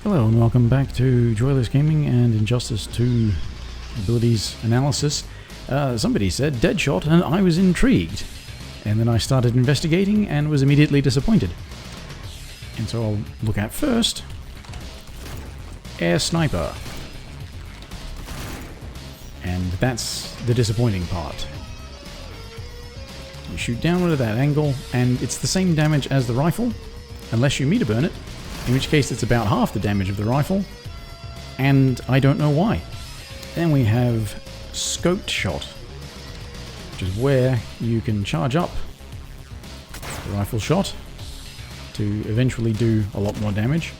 Hello and welcome back to Joyless Gaming and Injustice 2 Abilities Analysis. Somebody said Deadshot and I was intrigued. And then I started investigating and was immediately disappointed. And so I'll look at first Air Sniper. And that's the disappointing part. You shoot downward at that angle and it's the same damage as the rifle, unless you meter burn it. In which case it's about half the damage of the rifle, and I don't know why. Then we have Scoped Shot, which is where you can charge up the rifle shot to eventually do a lot more damage.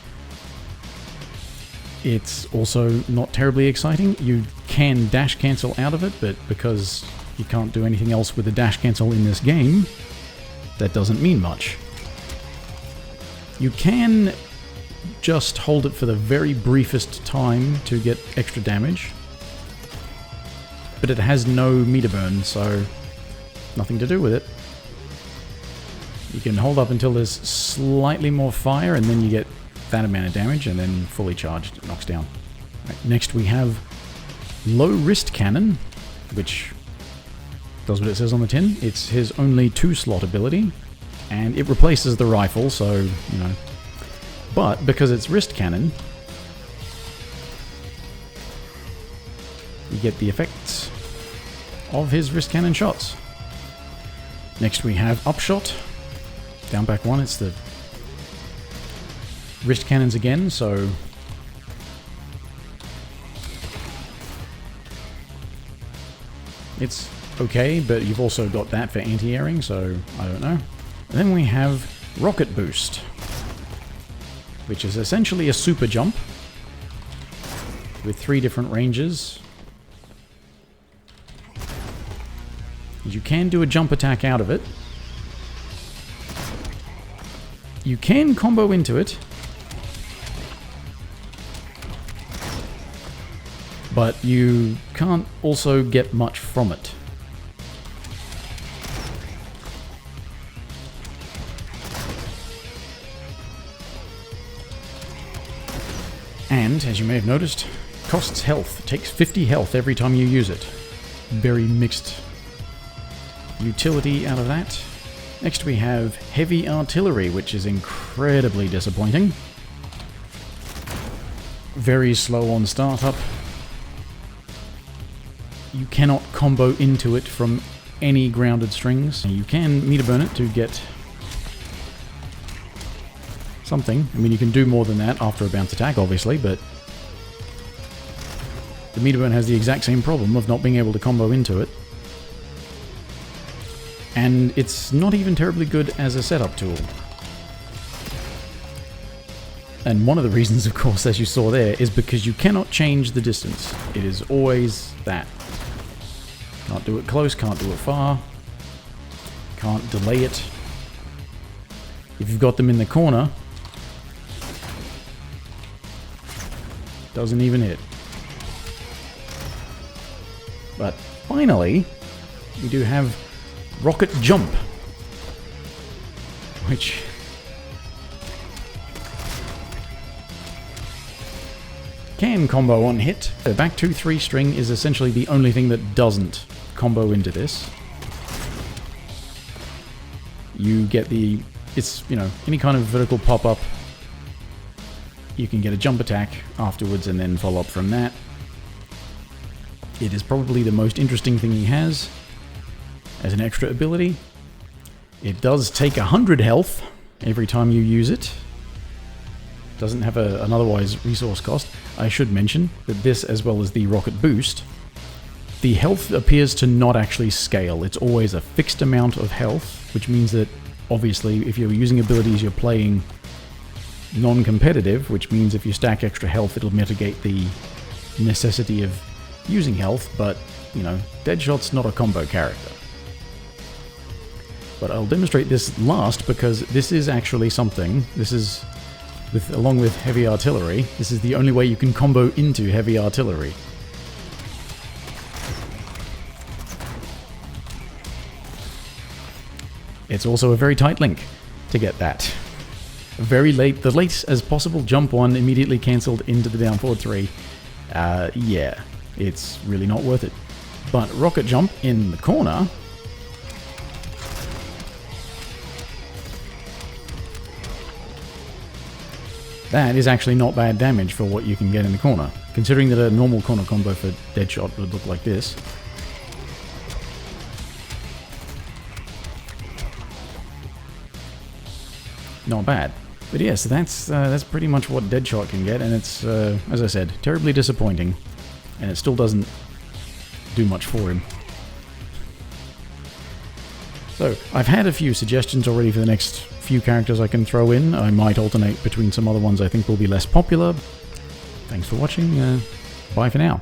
It's also not terribly exciting. You can dash cancel out of it, but because you can't do anything else with the dash cancel in this game, that doesn't mean much. You can just hold it for the very briefest time to get extra damage, but it has no meter burn, so nothing to do with it. You can hold up until there's slightly more fire and then you get that amount of damage, and then fully charged it knocks down. Right, next we have Low Wrist Cannon, which does what it says on the tin. It's his only 2-slot ability, and it replaces the rifle, so, you know. But because it's wrist cannon, you get the effects of his wrist cannon shots. Next we have Upshot. Down back one, it's the wrist cannons again, so it's okay, but you've also got that for anti-airing, so I don't know. And then we have Rocket Boost, which is essentially a super jump with 3 different ranges. You can do a jump attack out of it. You can combo into it, but you can't also get much from it. And, as you may have noticed, costs health. It takes 50 health every time you use it. Very mixed utility out of that. Next we have Heavy Artillery, which is incredibly disappointing. Very slow on startup. You cannot combo into it from any grounded strings. You can meter burn it to get something. I mean, you can do more than that after a bounce attack, obviously, but the meter burn has the exact same problem of not being able to combo into it. And it's not even terribly good as a setup tool. And one of the reasons, of course, as you saw there, is because you cannot change the distance. It is always that. Can't do it close, can't do it far, can't delay it. If you've got them in the corner, doesn't even hit. But finally, we do have Rocket Jump, which can combo on hit. The back 2-3 string is essentially the only thing that doesn't combo into this. You get the, it's, you know, any kind of vertical pop-up. You can get a jump attack afterwards and then follow up from that. It is probably the most interesting thing he has as an extra ability. It does take 100 health every time you use it. Doesn't have an otherwise resource cost. I should mention that this, as well as the Rocket Boost, the health appears to not actually scale. It's always a fixed amount of health, which means that obviously if you're using abilities you're playing non-competitive, which means if you stack extra health it'll mitigate the necessity of using health, but, you know, Deadshot's not a combo character. But I'll demonstrate this last because this is actually something. This is, along with Heavy Artillery, this is the only way you can combo into Heavy Artillery. It's also a very tight link to get that. very late, the late as possible jump 1 immediately cancelled into the down forward 3. Yeah, it's really not worth it. But rocket jump in the corner... that is actually not bad damage for what you can get in the corner, considering that a normal corner combo for Deadshot would look like this. Not bad. But yes, that's pretty much what Deadshot can get, and it's, as I said, terribly disappointing. And it still doesn't do much for him. So, I've had a few suggestions already for the next few characters I can throw in. I might alternate between some other ones I think will be less popular. Thanks for watching. Bye for now.